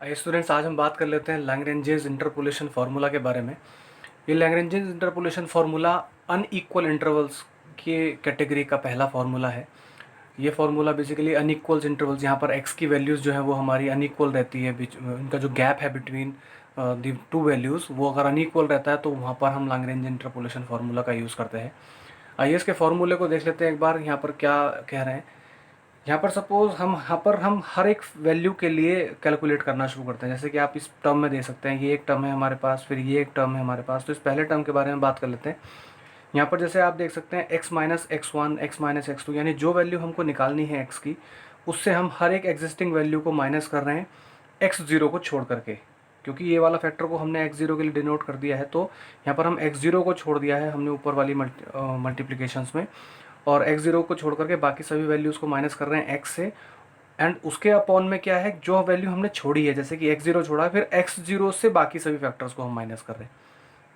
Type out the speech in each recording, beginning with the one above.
आइए स्टूडेंट्स, आज हम बात कर लेते हैं लैग्रेंजेस इंटरपोलेशन फार्मूला के बारे में। ये Lagrange's interpolation formula unequal intervals के कैटेगरी का पहला फार्मूला है। ये फार्मूला बेसिकली अनइक्वल्स इंटरवल्स, यहाँ पर एक्स की वैल्यूज़ जो है वो हमारी अनइक्वल रहती है, बीच उनका जो गैप है बिटवीन दी टू वैल्यूज़, वो अगर अनइक्वल रहता है तो वहाँ पर हम लैग्रेंज इंटरपोलेशन फार्मूला का यूज़ करते हैं। आइए इसके फार्मूले को देख लेते हैं एक बार। यहाँ पर क्या कह रहे हैं, यहाँ पर सपोज हम हर एक वैल्यू के लिए कैलकुलेट करना शुरू करते हैं। जैसे कि आप इस टर्म में दे सकते हैं, ये एक टर्म है हमारे पास, फिर ये एक टर्म है हमारे पास। तो इस पहले टर्म के बारे में बात कर लेते हैं। यहाँ पर जैसे आप देख सकते हैं x minus x one, x minus x two, यानी जो वैल्यू हमको निकालनी है x की, उससे हम हर एक एग्जिस्टिंग वैल्यू को माइनस कर रहे हैं x0 को छोड़ करके। क्योंकि ये वाला फैक्टर को हमने x0 के लिए डिनोट कर दिया है, तो यहाँ पर हम x0 को छोड़ दिया है हमने ऊपर वाली मल्टीप्लिकेशंस में, और x0 को छोड़ करके बाकी सभी वैल्यूज़ को माइनस कर रहे हैं x से। एंड उसके अपॉन में क्या है, जो वैल्यू हमने छोड़ी है, जैसे कि x0 छोड़ा है, फिर x0 से बाकी सभी फैक्टर्स को हम माइनस कर रहे हैं।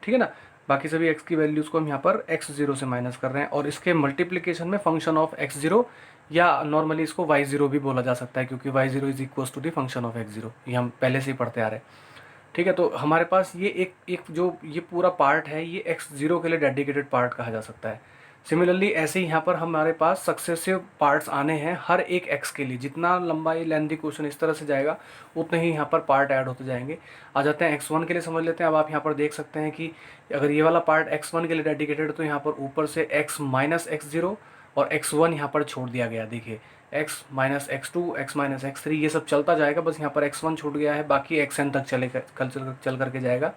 ठीक है ना, बाकी सभी x की वैल्यूज़ को हम यहाँ पर x0 से माइनस कर रहे हैं, और इसके मल्टीप्लिकेशन में फंक्शन ऑफ x0, या नॉर्मली इसको y0 भी बोला जा सकता है, क्योंकि y0 is equal to the function of x0, ये हम पहले से ही पढ़ते आ रहे हैं। ठीक है, तो हमारे पास ये एक जो ये पूरा पार्ट है, ये x0 के लिए डेडिकेटेड पार्ट कहा जा सकता है। सिमिलरली ऐसे ही यहाँ पर हमारे पास सक्सेसिव पार्ट्स आने हैं हर एक x के लिए। जितना लंबा ये लेंथी क्वेश्चन इस तरह से जाएगा, उतने ही यहाँ पर पार्ट ऐड होते जाएंगे। आ जाते हैं x1 के लिए, समझ लेते हैं। अब आप यहाँ पर देख सकते हैं कि अगर ये वाला पार्ट x1 के लिए डेडिकेटेड है, तो यहाँ पर ऊपर से x माइनस एक्स0 और x1 यहाँ पर छोड़ दिया गया। देखिए x minus x two, x minus x three, ये सब चलता जाएगा, बस यहाँ पर x1 छूट गया है, बाकी xn तक चल करके जाएगा।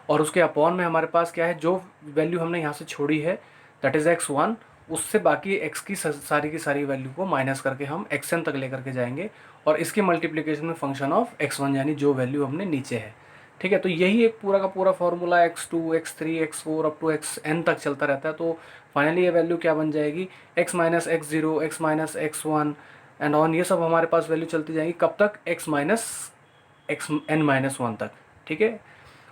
और उसके अपॉन में हमारे पास क्या है, जो वैल्यू हमने यहाँ से छोड़ी है, दैट इज़ x1, उससे बाकी x की सारी वैल्यू को माइनस करके हम xn तक लेकर के जाएंगे, और इसके मल्टीप्लिकेशन में फंक्शन ऑफ x1, यानी जो वैल्यू हमने नीचे है। ठीक है, तो यही एक पूरा का पूरा formula x2, x3, x4 up to xn तक चलता रहता है। तो फाइनली ये वैल्यू क्या बन जाएगी, x minus x0, x minus x1 and on, ये सब हमारे पास वैल्यू चलती जाएगी कब तक, x माइनस xn-1 तक। ठीक है,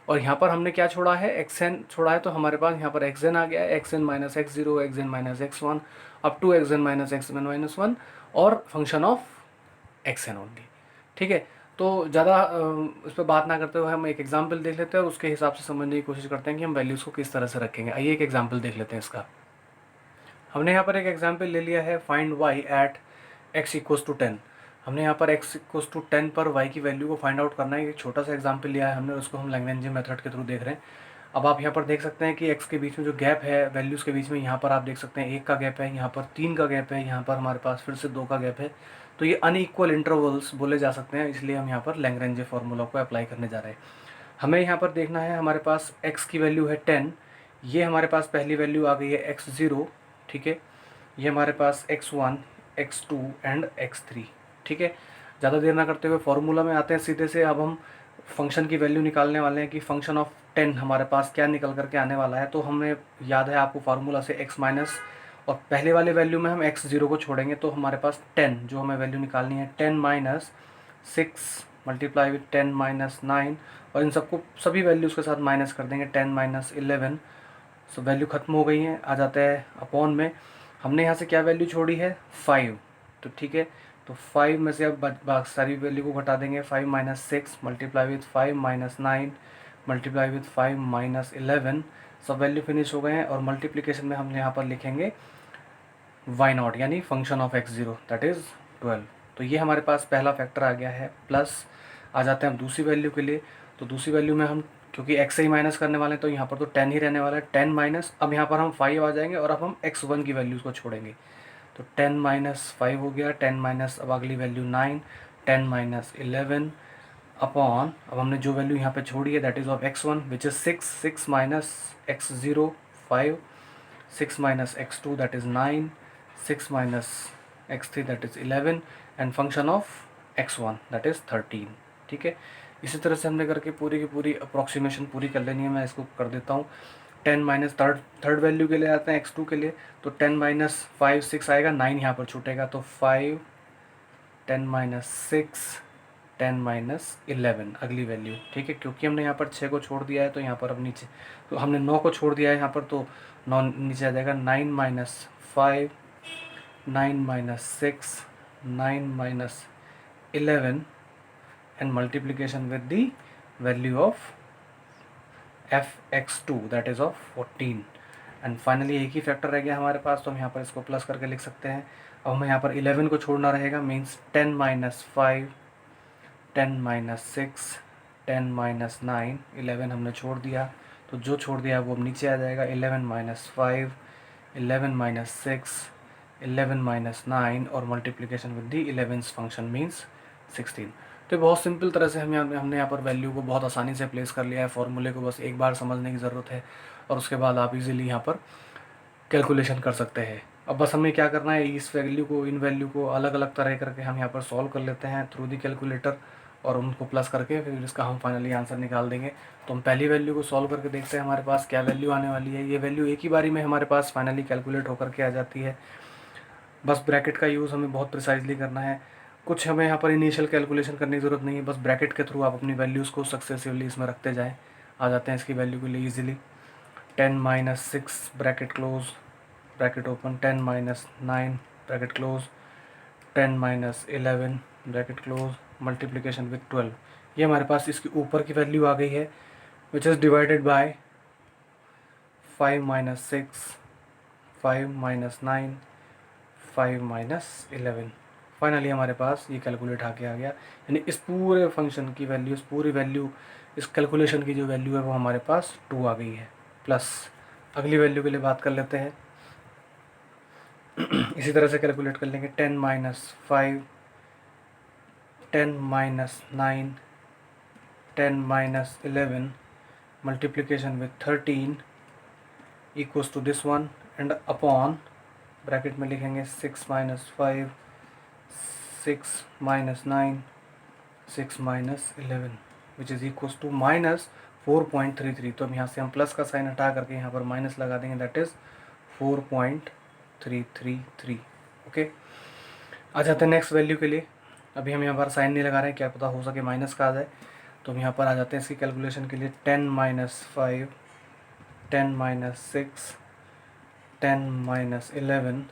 और यहाँ पर हमने क्या छोड़ा है, xn छोड़ा है, तो हमारे पास यहाँ पर xn आ गया है, xn minus x0, xn minus x1 up to xn minus xn-1, और फंक्शन ऑफ xn ओनली। ठीक है, तो ज़्यादा उस पर बात ना करते हुए हम एक एग्जाम्पल देख लेते हैं, और उसके हिसाब से समझने की कोशिश करते हैं कि हम वैल्यूज़ को किस तरह से रखेंगे। आइए एक एग्जाम्पल देख लेते हैं इसका। हमने यहाँ पर एक एग्जाम्पल ले लिया है, find y at x equals to 10। हमने यहाँ पर x इक्वल्स टू 10 पर y की वैल्यू को फाइंड आउट करना है। एक छोटा सा एग्जाम्पल लिया है हमने, उसको हम लैग्रेंज मेथड के थ्रू देख रहे हैं। अब आप यहाँ पर देख सकते हैं कि x के बीच में जो गैप है वैल्यूज़ के बीच में, यहाँ पर आप देख सकते हैं 1 का गैप है, यहाँ पर 3 का गैप है, यहाँ पर हमारे पास फिर से 2 का गैप है। तो ये अनइक्वल इंटरवल्स बोले जा सकते हैं, इसलिए हम यहाँ पर लैग्रेंज फार्मूला को अप्लाई करने जा रहे हैं। हमें यहाँ पर देखना है, हमारे पास x की वैल्यू है 10, ये हमारे पास पहली वैल्यू आ गई है x0। ठीक है, ये हमारे पास x1, x2 एंड x3। ठीक है, ज़्यादा देर ना करते हुए फार्मूला में आते हैं सीधे से। अब हम फंक्शन की वैल्यू निकालने वाले हैं कि फंक्शन ऑफ 10 हमारे पास क्या निकल करके आने वाला है। तो हमें याद है आपको फार्मूला से x माइनस, और पहले वाले वैल्यू में हम x0 को छोड़ेंगे, तो हमारे पास 10 जो हमें वैल्यू निकालनी है, 10 माइनस 6 मल्टीप्लाई विथ 10 माइनस 9, और इन सबको सभी वैल्यूज़ के साथ माइनस कर देंगे, 10 माइनस 11। सो वैल्यू ख़त्म हो गई है। आ जाता है अपॉन में, हमने यहाँ से क्या वैल्यू छोड़ी है, 5। तो ठीक है, तो 5 में से अब सारी वैल्यू को घटा देंगे, 5 minus 6 multiply with 5 minus 9 multiply with 5 minus 11। सब वैल्यू फिनिश हो गए हैं, और मल्टीप्लिकेशन में हम यहाँ पर लिखेंगे y0, यानी function of x0, that is 12। तो ये हमारे पास पहला फैक्टर आ गया है। प्लस आ जाते हैं हम दूसरी वैल्यू के लिए। तो दूसरी वैल्यू में हम, क्योंकि x से ही माइनस करने वाले हैं, तो यहाँ पर तो 10 ही रहने वाला है। 10 माइनस, अब यहाँ पर हम 5 आ जाएंगे, और अब हम x1 की वैल्यूज़ को छोड़ेंगे। तो 10 माइनस 5 हो गया, 10 माइनस अब अगली वैल्यू 9, 10 माइनस 11 अपॉन, अब हमने जो वैल्यू यहाँ पे छोड़ी है that is of x1 which is 6, 6 minus x0 5, 6 minus x2 that is 9, 6 minus x3 that is 11, and function of x1 that is 13। ठीक है, इसी तरह से हमने करके पूरी की पूरी अप्रॉक्सीमेशन पूरी कर लेनी है। मैं इसको कर देता हूँ। 10 माइनस थर्ड वैल्यू के लिए आते हैं x2 के लिए। तो 10 माइनस 5 6 आएगा, 9 यहाँ पर छूटेगा, तो 5, 10 माइनस 6, 10 माइनस 11 अगली वैल्यू। ठीक है, क्योंकि हमने यहाँ पर 6 को छोड़ दिया है, तो यहाँ पर अब नीचे, तो हमने 9 को छोड़ दिया है यहाँ पर, तो 9 नीचे आ जाएगा। 9 minus 5, 9 minus 6, 9 minus 11 and multiplication with the value of fx2 that is of 14 and finally एक ही फैक्टर रह गया हमारे पास, तो हम यहाँ पर इसको प्लस करके लिख सकते हैं। अब हमें यहाँ पर 11 को छोड़ना रहेगा, मीन्स 10 माइनस 5, 10 माइनस 6, 10 माइनस 9, 11 हमने छोड़ दिया, तो जो छोड़ दिया वो अब नीचे आ जाएगा। 11 माइनस 5, 11 माइनस 6, 11 माइनस 9 और multiplication with the 11th function means 16। तो बहुत सिंपल तरह से हमने यहाँ पर वैल्यू को बहुत आसानी से प्लेस कर लिया है। फॉर्मूले को बस एक बार समझने की ज़रूरत है और उसके बाद आप इजीली यहाँ पर कैलकुलेशन कर सकते हैं। अब बस हमें क्या करना है, इस वैल्यू को, इन वैल्यू को अलग अलग तरह करके हम यहाँ पर सॉल्व कर लेते हैं थ्रू दी कैलकुलेटर और उनको प्लस करके फिर इसका हम फाइनली आंसर निकाल देंगे। तो हम पहली वैल्यू को सॉल्व करके देखते हैं हमारे पास क्या वैल्यू आने वाली है। ये वैल्यू एक ही बारी में हमारे पास फाइनली कैलकुलेट होकर के आ जाती है। बस ब्रैकेट का यूज़ हमें बहुत प्रिसाइजली करना है, कुछ हमें यहाँ पर इनिशियल कैलकुलेशन करने की ज़रूरत नहीं है। बस ब्रैकेट के थ्रू आप अपनी वैल्यूज़ को सक्सेसिवली इसमें रखते जाएँ, आ जाते हैं इसकी वैल्यू के लिए easily. 10 minus 6 bracket close, bracket open, 10 minus 9 bracket close, 10 minus 11 bracket close, multiplication with 12। ये हमारे पास इसके ऊपर की वैल्यू आ गई है, which is divided by 5 minus 6, 5 minus 9, 5 minus 11। Finally हमारे पास ये कैलकुलेट आके आ गया, यानी इस पूरे फंक्शन की वैल्यू, इस पूरी वैल्यू, इस कैलकुलेशन की जो वैल्यू है वो हमारे पास 2 आ गई है। प्लस अगली वैल्यू के लिए बात कर लेते हैं। इसी तरह से कैलकुलेट कर लेंगे। 10 minus 5, 10 minus 9, 10 minus 11 multiplication with 13 equals to this one and upon bracket में लिखेंगे 6 minus 5, 6 minus 9, 6 minus 11 which is equals to minus 4.33। तो अब यहाँ से हम प्लस का साइन हटा करके यहाँ पर माइनस लगा देंगे, दैट इज़ 4.333। ओके, आ जाते हैं नेक्स्ट वैल्यू के लिए। अभी हम यहाँ पर साइन नहीं लगा रहे हैं, क्या पता हो सके माइनस का आ जाए। तो हम यहाँ पर आ जाते हैं इसकी कैलकुलेशन के लिए। 10 minus 5, 10 minus 6, 10 minus 11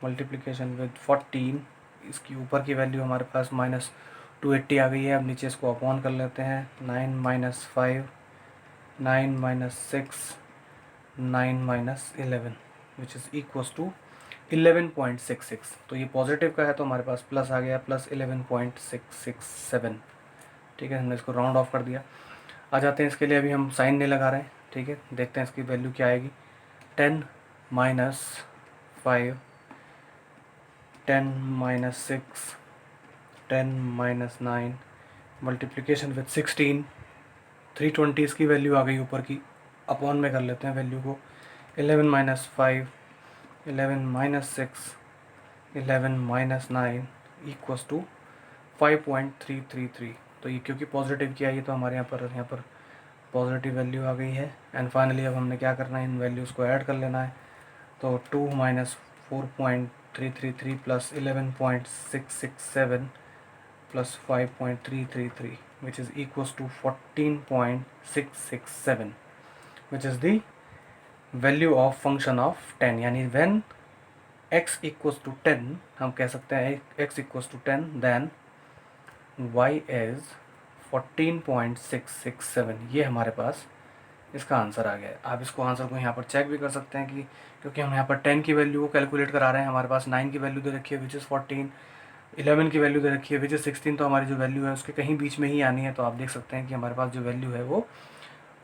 multiplication with 14। इसकी ऊपर की वैल्यू हमारे पास माइनस 280 आ गई है। अब नीचे इसको अपॉन कर लेते हैं। 9 minus 5, 9 minus 6, 9 minus 11 which is equals to 11.66। तो ये पॉजिटिव का है तो हमारे पास प्लस आ गया, प्लस 11.667। ठीक है, हमने इसको राउंड ऑफ कर दिया। आ जाते हैं इसके लिए, अभी हम साइन नहीं लगा रहे हैं। ठीक है, देखते हैं इसकी वैल्यू क्या आएगी। 10 minus 5, 10 minus 6, 10 minus 9 multiplication with 16, 320 इसकी वैल्यू आ गई ऊपर की। अपॉन में कर लेते हैं वैल्यू को। 11 minus 5, 11 minus 6, 11 minus 9 equals to 5.333। तो ये क्योंकि पॉजिटिव किया ये तो हमारे यहाँ पर पॉजिटिव वैल्यू आ गई है। एंड फाइनली अब हमने क्या करना है, इन वैल्यूज़ को ऐड कर लेना है। तो 2 minus 4.333 plus 11.667 plus 5.333 which is equals to 14.667 which is the value of function of 10। यानी when x equals to 10 हम कह सकते हैं x equals to 10 then y is 14.667। ये हमारे पास इसका आंसर आ गया है। आप इसको आंसर को यहाँ पर चेक भी कर सकते हैं कि क्योंकि हम यहाँ पर 10 की वैल्यू को कैलकुलेट करा रहे हैं, हमारे पास 9 की वैल्यू दे रखी है विच इज़ 14, 11 की वैल्यू दे रखी है विच इज़ 16। तो हमारी जो वैल्यू है उसके कहीं बीच में ही आनी है। तो आप देख सकते हैं कि हमारे पास जो वैल्यू है वो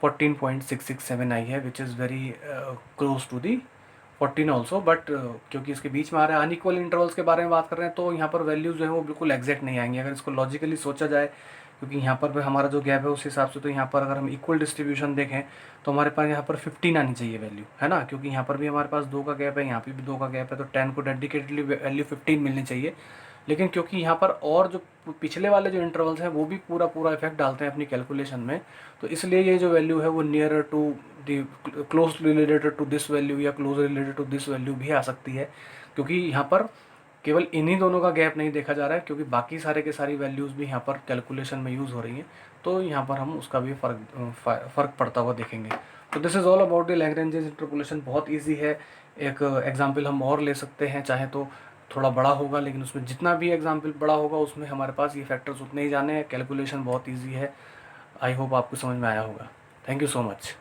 14.667 आई है which is very close to the 14 also. But क्योंकि इसके बीच में आ रहा है, अनइक्वल इंटरवल्स के बारे में बात कर रहे हैं, तो यहाँ पर वैल्यूज़ जो है वो बिल्कुल एग्जैक्ट नहीं आएंगी। अगर इसको लॉजिकली सोचा जाए, क्योंकि यहाँ पर हमारा जो गैप है उस हिसाब से, तो यहाँ पर अगर हम इक्वल डिस्ट्रीब्यूशन देखें तो हमारे पास यहाँ पर 15 आनी चाहिए वैल्यू, है ना। क्योंकि यहाँ पर भी हमारे पास 2 का गैप है, यहाँ पे भी 2 का गैप है, तो 10 को डेडिकेटली वैल्यू 15 मिलनी चाहिए। लेकिन क्योंकि यहाँ पर और जो पिछले वाले जो इंटरवल्स हैं वो भी पूरा इफेक्ट डालते हैं अपनी कैलकुलेशन में, तो इसलिए ये जो वैल्यू है वो near to the close related to this value या close related to this value भी आ सकती है। क्योंकि यहाँ पर केवल इन्हीं दोनों का गैप नहीं देखा जा रहा है, क्योंकि बाकी सारे के सारी वैल्यूज़ भी यहाँ पर कैलकुलेशन में यूज़ हो रही हैं, तो यहाँ पर हम उसका भी फ़र्क पड़ता हुआ देखेंगे। तो this is all about the Lagrange's interpolation. बहुत ईजी है। एक एग्जाम्पल हम और ले सकते हैं चाहे तो थोड़ा बड़ा होगा, लेकिन उसमें जितना भी एग्जाम्पल बड़ा होगा उसमें हमारे पास ये फैक्टर्स उतने ही जाने हैं। कैलकुलेशन बहुत ईजी है। आई होप आपको समझ में आया होगा। Thank you so much.